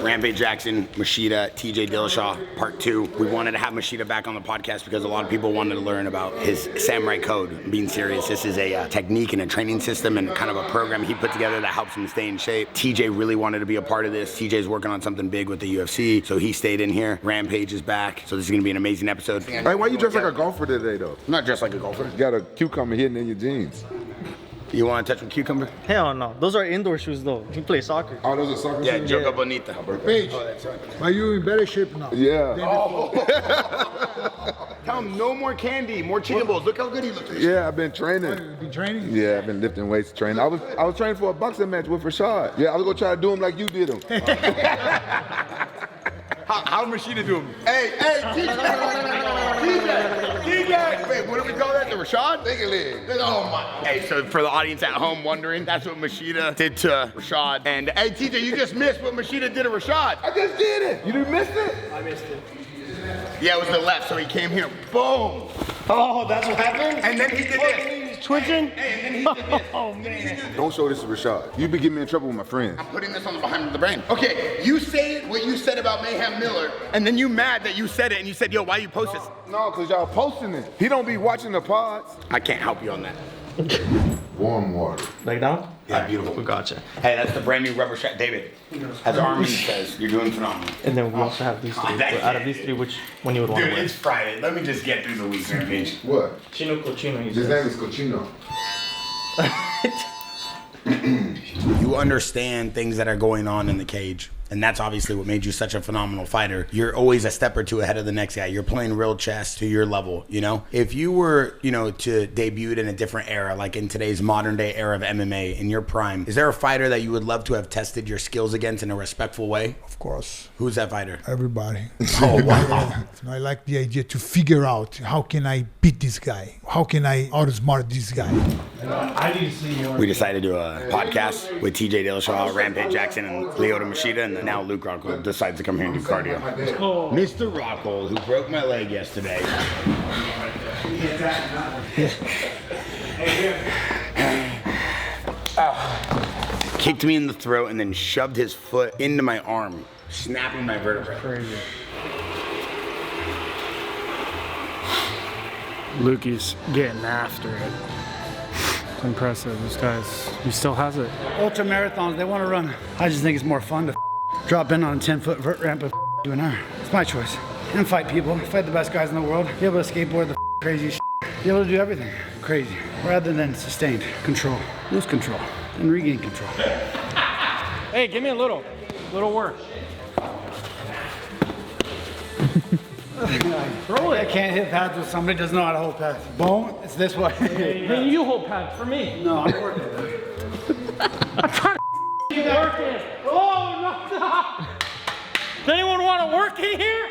Rampage Jaxxon, Machida, TJ Dillashaw, part 2. We wanted to have Machida back on the podcast because a lot of people wanted to learn about his samurai code. I'm being serious, this is a technique and a training system and kind of a program he put together that helps him stay in shape. TJ really wanted to be a part of this. TJ's working on something big with the UFC, so he stayed in here. Rampage is back, so this is gonna be an amazing episode. Hey, why you dressed like a golfer today, though? I'm not dressed like a golfer. You got a cucumber hidden in your jeans. You want to touch with cucumber? Hell no. Those are indoor shoes though. You play soccer. Oh, those are soccer Yeah, shoes? Joga Bonita. Paige, are you in better shape now? Yeah. Tell him no more candy, more chicken balls. Look how good he looks. Yeah, I've been training. You've been training? Yeah, I've been lifting weights, training. I was training for a boxing match with Rashad. Yeah, I was gonna try to do him like you did him. How Machida do him? Hey, TJ! Wait, what do we call that? The Rashad? Take a leg. Oh my. Hey, so for the audience at home wondering, that's what Machida did to Rashad. And hey, TJ, you just missed what Machida did to Rashad. I just did it. You didn't miss it? I missed it. Yeah, it was the left, so he came here, boom. Oh, that's what happened? And then he did this. He's twitching? Hey, and then he did this. Oh, man. Don't show this to Rashad. You be getting me in trouble with my friends. I'm putting this on the behind of the brain. Okay, you say what you said about Mayhem Miller, and then you mad that you said it, and you said, yo, why you post this? No, because y'all posting it. He don't be watching the pods. I can't help you on that. Warm water. Like that? Yeah, beautiful. We gotcha. Hey, that's the brand new rubber strap. David, as Armin says, you're doing phenomenal. And then we also have these three. That's Out of it. these three, which one you would want Dude, to wear? it's Friday. Let me just get through the week, Rampage. What? Chino Cochino. His name is Cochino. You understand things that are going on in the cage. And that's obviously what made you such a phenomenal fighter. You're always a step or two ahead of the next guy. You're playing real chess to your level, you know? If you were, to debut in a different era, like in today's modern day era of MMA, in your prime, is there a fighter that you would love to have tested your skills against in a respectful way? Of course. Who's that fighder? Everybody. Oh, wow. I like the idea to figure out how can I beat this guy? How can I outsmart this guy? I need to see more. We decided to do a podcast with TJ Dillashaw, Rampage Jaxxon, and Lyoto Machida, and now Luke Rockhold decides to come here and do cardio. Mr. Rockhold, who broke my leg yesterday. Kicked me in the throat and then shoved his foot into my arm, snapping my vertebrae. Crazy. Lukey's getting after it. It's impressive. This guy's, he still has it. Ultra marathons, they want to run. I just think it's more fun to drop in on a 10-foot vert ramp and do an hour. It's my choice. And fight people, fight the best guys in the world, be able to skateboard the crazy shit, be able to do everything crazy, rather than sustained control, lose control, and regain control. Hey, give me a little work. Throw it. I can't hit pads with somebody who doesn't know how to hold pads. Boom, it's this way. Then you hold pad for me. No, I'm working. I'm trying to get working. Oh, no, stop. Does anyone want to work in here?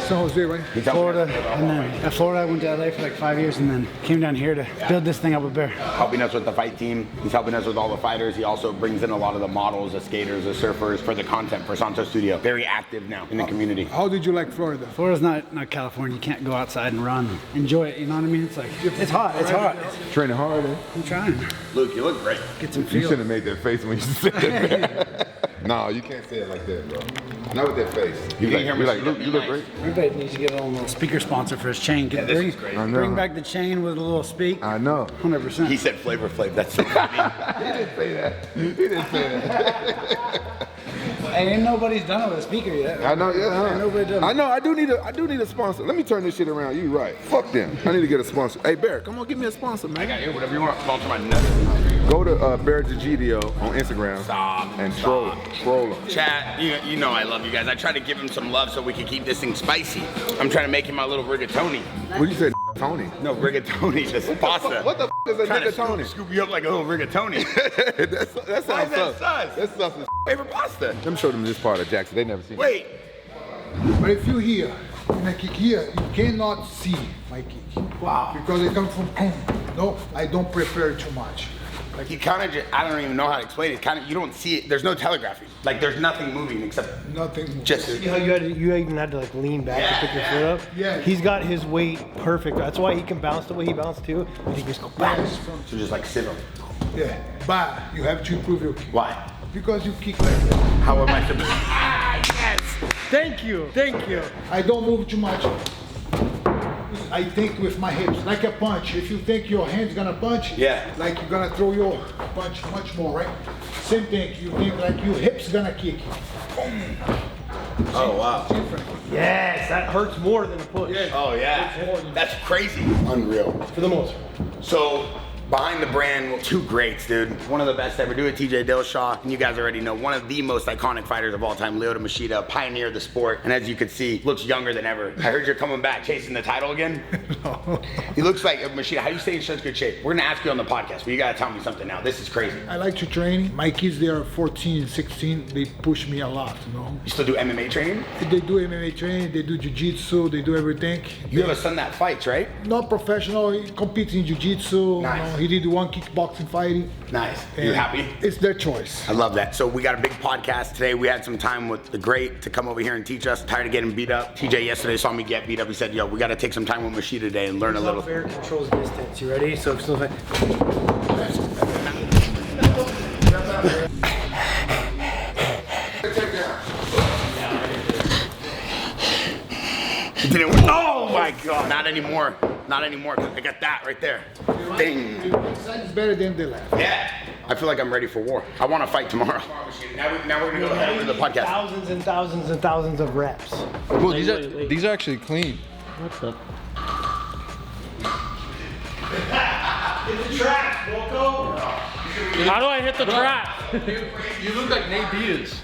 San Jose, right? Florida, and then at Florida I went to LA for like 5 years and then came down here to build this thing up with Bear. Helping us with the fight team. He's helping us with all the fighters. He also brings in a lot of the models, the skaters, the surfers for the content for Santos Studio. Very active now in the community. How did you like Florida? Florida's not California. You can't go outside and run. Enjoy it, you know what I mean? It's like, it's hot, it's hot. Training hard, eh? I'm trying. Luke, you look great. Get some You feel. shouldn't have made that face when you said that. No, you can't say it like that, bro. Not with that face. You You're can hear like, me. Luke, you look great. Everybody needs to get a little speaker sponsor for his chain. Yeah, this is great. I know. Bring back the chain with a little speak. I know. 100%. He said Flavor Flav. That's so funny. He didn't say that. He didn't say that. Ain't nobody's done it with a speaker yet. I know, yeah. Huh? Nobody does. I know. I do need a sponsor. Let me turn this shit around. You right. Fuck them. I need to get a sponsor. Hey, Bear, come on, give me a sponsor, man. I got you. Whatever you want. Sponsor my nuts. Go to Bear Degidio on Instagram. Stop. And Stop. troll him. Chat, you know I love you guys. I try to give him some love so we can keep this thing spicy. I'm trying to make him my little rigatoni. What you said, Tony? No, rigatoni, just pasta. What the is a Trying to nigga Tony? scoop you up like a little rigatoni. That Why sounds is that sus. sus? That's sus as Favorite pasta. Let me show them this part of Jaxxon. They never seen it. Wait. But if you here, when I kick here, you cannot see my kick. Wow. Because I come from boom. No, I don't prepare too much. Like you kind of just, I don't even know how to explain it. Kind of, you don't see it. There's no telegraphy. Like there's nothing moving except Nothing. just. See how you even had to like lean back to pick your foot up? Yeah. He's got his weight perfect. That's why he can bounce the way he bounced too. And he just go back. So just like sit on. Yeah, but you have to improve your kick. Why? Because you kick like that. How am I supposed? Yes. Thank you. Thank you. I don't move too much. I think with my hips, like a punch. If you think your hand's gonna punch, Yeah. like you're gonna throw your punch much more, right? Same thing. You think like your hips gonna kick. Boom. Oh wow. Different. Yes, that hurts more than a push. Oh yeah. That's crazy. Unreal. For the most part. So behind the brand, two greats, dude. One of the best to ever do it, TJ Dillashaw. And you guys already know, one of the most iconic fighters of all time, Lyoto Machida, pioneer of the sport. And as you can see, looks younger than ever. I heard you're coming back, chasing the title again. No. He looks like, Machida, how do you stay in such good shape? We're gonna ask you on the podcast, but you gotta tell me something now. This is crazy. I like to train. My kids, they are 14, 16. They push me a lot, you know. You still do MMA training? They do MMA training, they do jiu-jitsu, they do everything. You have a son that fights, right? Not professional, he competes in jiu-jitsu. Nice. You know, he did one kickboxing fighting. Nice. You And happy? It's their choice. I love that. So we got a big podcast today. We had some time with the great to come over here and teach us. Tired of getting beat up. TJ yesterday saw me get beat up. He said, yo, we got to take some time with Machida today and learn a little. Fair controls distance. You ready? So if It didn't work. Oh my God. Not anymore. Not anymore, because I got that right there. Ding. This side is better than the left. Yeah. I feel like I'm ready for war. I want to fight tomorrow. Now we're going to go ahead over the podcast. thousands and thousands and thousands of reps. Well, these are actually clean. What's up? Hit the trap, Loco. How do I hit the trap? You look like Nate Diaz.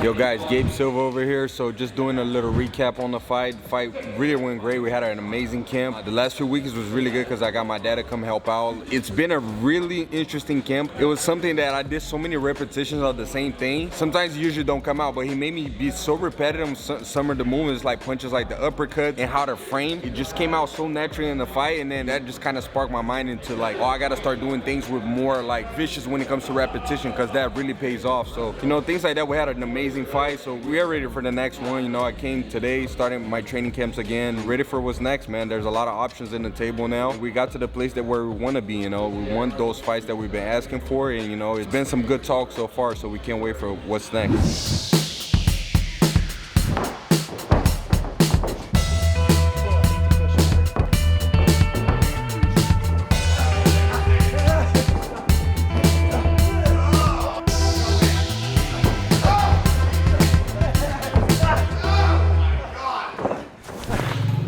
Yo guys, Gabe Silva over here. So just doing a little recap on the fight. Fight really went great. We had an amazing camp. The last few weeks was really good because I got my dad to come help out. It's been a really interesting camp. It was something that I did so many repetitions of the same thing. Sometimes you usually don't come out, but he made me be so repetitive. Some of the movements, like punches like the uppercut and how to frame, it just came out so naturally in the fight. And then that just kind of sparked my mind into like, oh, I got to start doing things with more like vicious when it comes to repetition, because that really pays off. So, you know, things like that. We had an amazing fight, so we are ready for the next one. You know, I came today, starting my training camps again, ready for what's next, man. There's a lot of options in the table now. We got to the place that where we want to be, you know. We want those fights that we've been asking for, and you know, it's been some good talk so far, so we can't wait for what's next.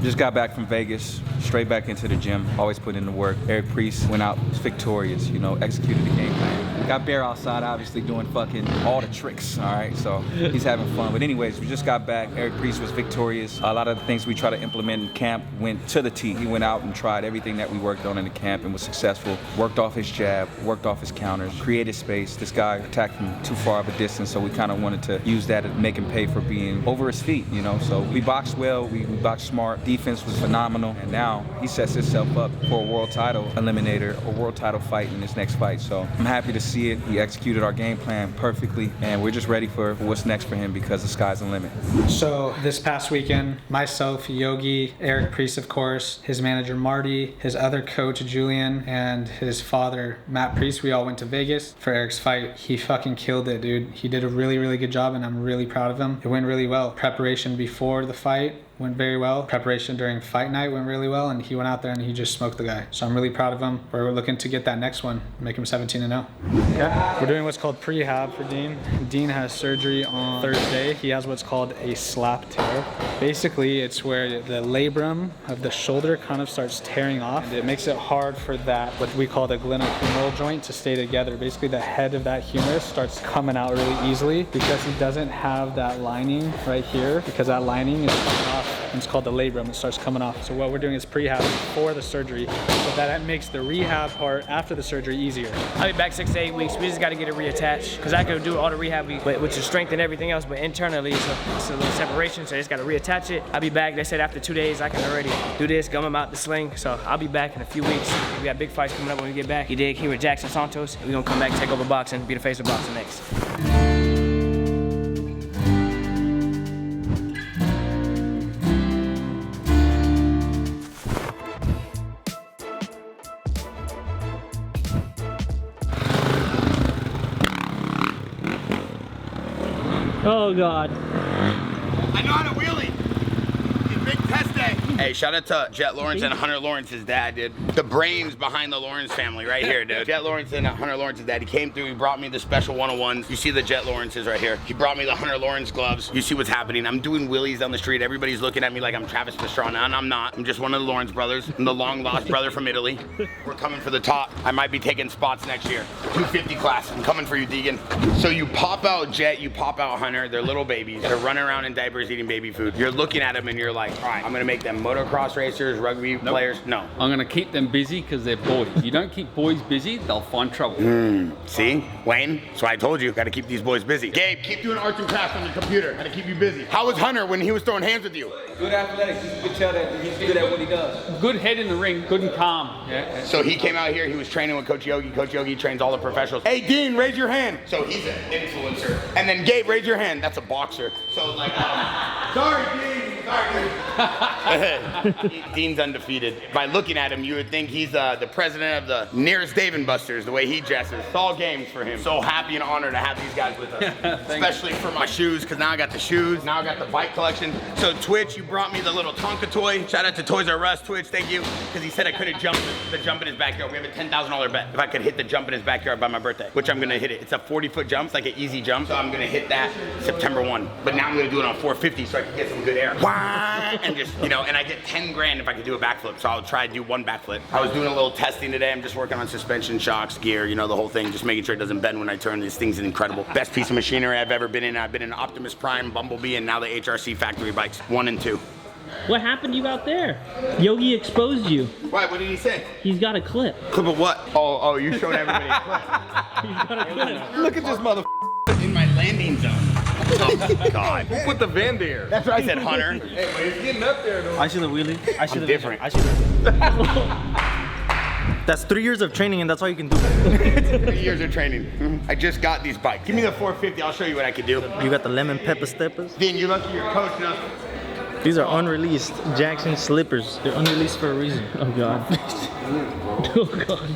Just got back from Vegas, straight back into the gym, always put in the work. Eric Priest went out victorious, you know, executed the game plan. Got Bear outside, obviously doing fucking all the tricks, all right? So he's having fun. But anyways, we just got back. Eric Priest was victorious. A lot of the things we try to implement in camp went to the T. He went out and tried everything that we worked on in the camp and was successful. Worked off his jab, worked off his counters, created space. This guy attacked from too far of a distance, so we kind of wanted to use that to make him pay for being over his feet, you know? So we boxed well, we boxed smart. Defense was phenomenal, and now he sets himself up for a world title eliminator, a world title fight in this next fight. So I'm happy to see it. He executed our game plan perfectly, and we're just ready for what's next for him because the sky's the limit. So this past weekend, myself, Yogi, Eric Priest, of course, his manager Marty, his other coach Julian, and his father Matt Priest, we all went to Vegas for Eric's fight. He fucking killed it, dude. He did a really, really good job, and I'm really proud of him. It went really well. Preparation before the fight went very well. Preparation during fight night went really well, and he went out there and he just smoked the guy. So I'm really proud of him. We're looking to get that next one, make him 17-0. Yeah, we're doing what's called prehab for Dean. Dean has surgery on Thursday. He has what's called a slap tear. Basically, it's where the labrum of the shoulder kind of starts tearing off. And it makes it hard for that, what we call the glenohumeral joint, to stay together. Basically, the head of that humerus starts coming out really easily because he doesn't have that lining right here, because that lining is coming off and it's called the labrum. It starts coming off. So what we're doing is prehab for the surgery, so that makes the rehab part after the surgery easier. I'll be back 6 to 8 weeks. We just got to get it reattached because I could do all the rehab, which is strength and everything else, but internally it's a little separation, so I just got to reattach it. I'll be back. They said after 2 days I can already do this, gum them out the sling. So I'll be back in a few weeks. We got big fights coming up when we get back. You dig? Here with Jaxxon Santos. We're gonna come back, take over boxing, be the face of boxing next. Oh God. I know how to wheelie. It's big test day. Hey, shout out to Jet Lawrence and Hunter Lawrence's dad, dude. The brains behind the Lawrence family right here, dude. Jet Lawrence and Hunter Lawrence's dad. He came through, he brought me the special 101s. You see the Jet Lawrences right here. He brought me the Hunter Lawrence gloves. You see what's happening. I'm doing wheelies down the street. Everybody's looking at me like I'm Travis Pastrana, and I'm not. I'm just one of the Lawrence brothers. I'm the long lost brother from Italy. We're coming for the top. I might be taking spots next year. 250 class. I'm coming for you, Deegan. So you pop out Jet, you pop out Hunter. They're little babies. They're running around in diapers eating baby food. You're looking at them and you're like, all right, I'm gonna make them motocross racers, rugby players. No. I'm gonna keep them busy because they're boys. You don't keep boys busy, they'll find trouble. See, Wayne? That's why I told you, gotta keep these boys busy. Gabe, keep doing arts and crafts on the computer. Gotta keep you busy. How was Hunter when he was throwing hands with you? Good athletics. You can tell that he's good at what he does. Good head in the ring, good and calm. Yeah. So he came out here, he was training with Coach Yogi. Coach Yogi trains all the professionals. Hey, Dean, raise your hand. So he's an influencer. And then Gabe, raise your hand. That's a boxer. So like, sorry, Dean. Sorry, Dean. Dean's undefeated. By looking at him, you would think he's the president of the nearest Dave and Buster's, the way he dresses. It's all games for him. So happy and honored to have these guys with us. Especially for my shoes, because now I got the shoes, now I got the bike collection. So Twitch, you brought me the little Tonka toy. Shout out to Toys R Us, Twitch, thank you. Because he said I couldn't jump the jump in his backyard. We have a $10,000 bet if I could hit the jump in his backyard by my birthday, which I'm gonna hit it. It's a 40-foot jump, it's like an easy jump. So I'm gonna hit that September 1. But now I'm gonna do it on 450 so I can get some good air. And just, you know, and I get 10 grand if I could do a backflip. So I'll try to do one backflip. I was doing a little testing today. I'm just working on suspension, shocks, gear, you know, the whole thing. Just making sure it doesn't bend when I turn. This thing's incredible. Best piece of machinery I've ever been in. I've been in Optimus Prime, Bumblebee, and now the HRC factory bikes, 1 and 2. What happened to you out there? Yogi exposed you. Why? What did he say? He's got a clip. Clip of what? Oh, you showed everybody a clip. He's got a clip. Look at this mother in my landing zone. Oh, God. Who put the van there? That's what I said, Hunter. Hey, but it's getting up there, though. I see the wheelie. I see I'm the different. I see the That's 3 years of training, and that's all you can do. 3 years of training. I just got these bikes. Give me the 450. I'll show you what I can do. You got the lemon pepper steppers. Dean, you lucky your coach knows. These are unreleased Jaxxon slippers. They're unreleased for a reason. Oh God. Oh God.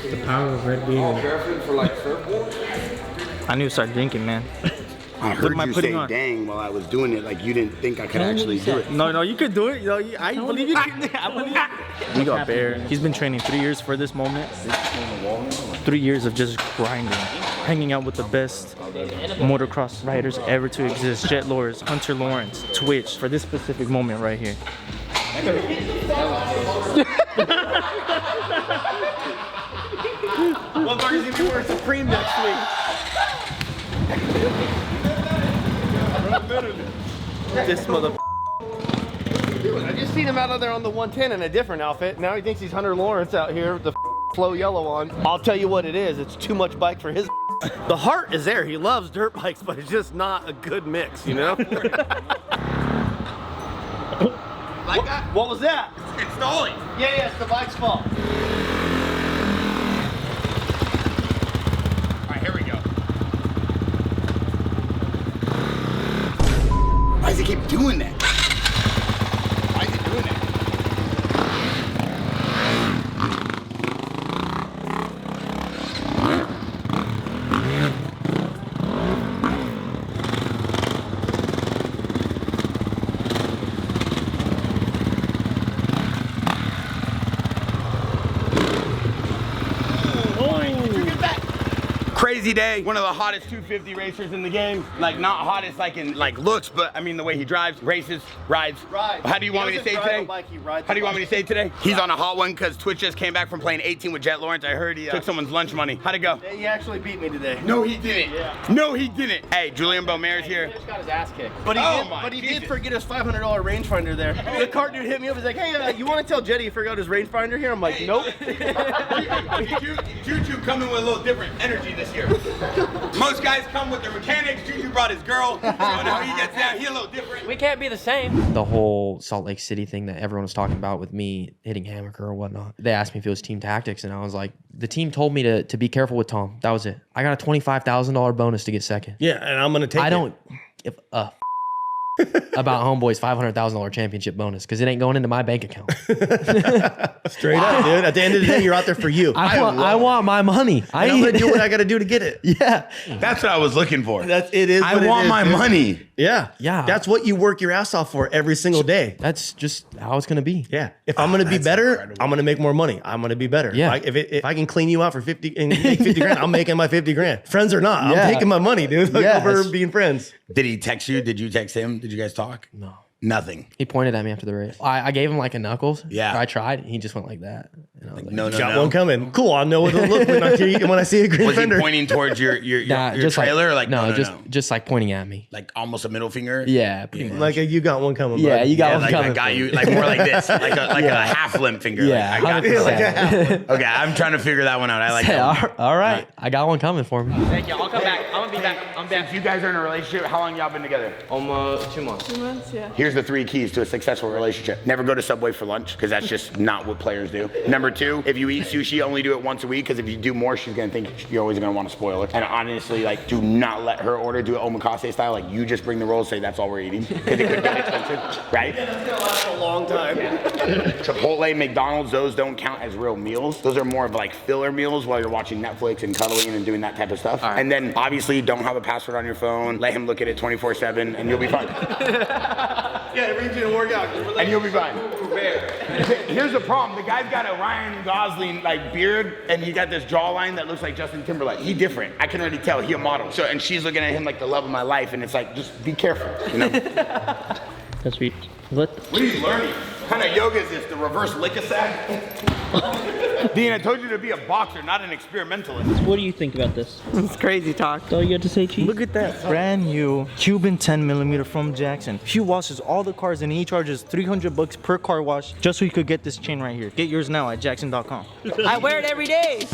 The power of red beer. I need to start drinking, man. I heard you say dang while I was doing it, like you didn't think I could actually do it. No, you could do it. You know, I believe you can. I believe you. We got Bear. He's been training 3 years for this moment. 3 years of just grinding, hanging out with the best motocross riders ever to exist. Jet Lawrence, Hunter Lawrence, Twitch, for this specific moment right here. Motherfucker's gonna be wearing Supreme next week. This mother. I just seen him out there on the 110 in a different outfit. Now he thinks he's Hunter Lawrence out here with the flow yellow on. I'll tell you what it is. It's too much bike for his. The heart is there. He loves dirt bikes, but it's just not a good mix, you know? Like that? What was that? It's stalling. Yeah, it's the bike's fault. All right, here we go. Why does he keep doing that? Why is he doing that? Crazy crazy day. One of the hottest 250 racers in the game. Like not hottest like in like looks, but I mean the way he drives, races, rides. How do you want me to say today? How do you want me to say today? He's on a hot one because Twitch just came back from playing 18 with Jet Lawrence. I heard he took someone's lunch money. How'd it go? He actually beat me today. No, he didn't. Yeah. No, he didn't. Hey, Julian Beaumare's here. He just got his ass kicked. But he did forget his $500 rangefinder there. The cart dude hit me up. He's like, hey, you want to tell Jetty he forgot his rangefinder here? I'm like, nope. Juju coming with a little different energy this year. Most guys come with their mechanics. Juju brought his girl. So now he gets down. He's a little different. We can't be the same. The whole Salt Lake City thing that everyone was talking about with me hitting hammock or whatnot. They asked me if it was team tactics, and I was like, the team told me to be careful with Tom. That was it. I got a $25,000 bonus to get second. Yeah, and I'm gonna take it. I don't give a about Homeboy's $500,000 championship bonus because it ain't going into my bank account. Straight up, dude. At the end of the day, you're out there for you. I want my money. I'm gonna do what I gotta do to get it. Yeah, that's what I was looking for. It is. I want my money. Yeah, yeah. That's what you work your ass off for every single day. That's just how it's gonna be. Yeah. If I'm gonna be better, I'm gonna make more money. I'm gonna be better. Yeah. If I can clean you out for 50 and make 50 grand, I'm making my 50 grand. Friends or not, I'm taking my money, dude. Over being friends. Did he text you? Did you text him? Did you guys talk? No. Nothing. He pointed at me after the race. I gave him like a knuckles. Yeah. I tried. And he just went like that. And I was like, No, got one coming. Cool. I know what it'll look when I see a green Was fender. he pointing towards your just trailer? Like, just like pointing at me. Like almost a middle finger? Yeah, pretty much. Like you got one coming. Yeah, bud. you got one like coming. I got you, like more like this, like a half limp finger. Yeah, like, I got 100%. like a half limp. Okay, I'm trying to figure that one out. I like that. All right. I got one coming for me. Thank you. I'll come back. I'm gonna be back. I'm back. If you guys are in a relationship, how long y'all been together? Almost 2 months. 2 months, yeah. Here's the 3 keys to a successful relationship. Never go to Subway for lunch, because that's just not what players do. Number 2, if you eat sushi, only do it once a week, because if you do more, she's gonna think you're always gonna want to spoil her. And honestly, like, do not let her order, do it omakase style. Like, you just bring the rolls, say that's all we're eating, because it could get expensive, right? That's gonna last a long time. Chipotle, McDonald's, those don't count as real meals. Those are more of like filler meals while you're watching Netflix and cuddling and doing that type of stuff. And then obviously don't have a password on your phone. Let him look at it 24/7 and you'll be fine. Yeah, it brings you to work out. And you'll be fine. Here's the problem. The guy's got a Ryan Gosling like beard and he got this jawline that looks like Justin Timberlake. He different. I can already tell. He a model. So and she's looking at him like the love of my life and it's like, just be careful, you know? That's sweet. What are you learning? What kind of yoga is this? The reverse lick a sack? Dean, I told you to be a boxer, not an experimentalist. do you think about this? It's crazy talk. That's all you got to say, Chief? Look at that brand new Cuban 10mm from Jaxxon. He washes all the cars and he charges $300 per car wash just so you could get this chain right here. Get yours now at Jaxxon.com. I wear it every day.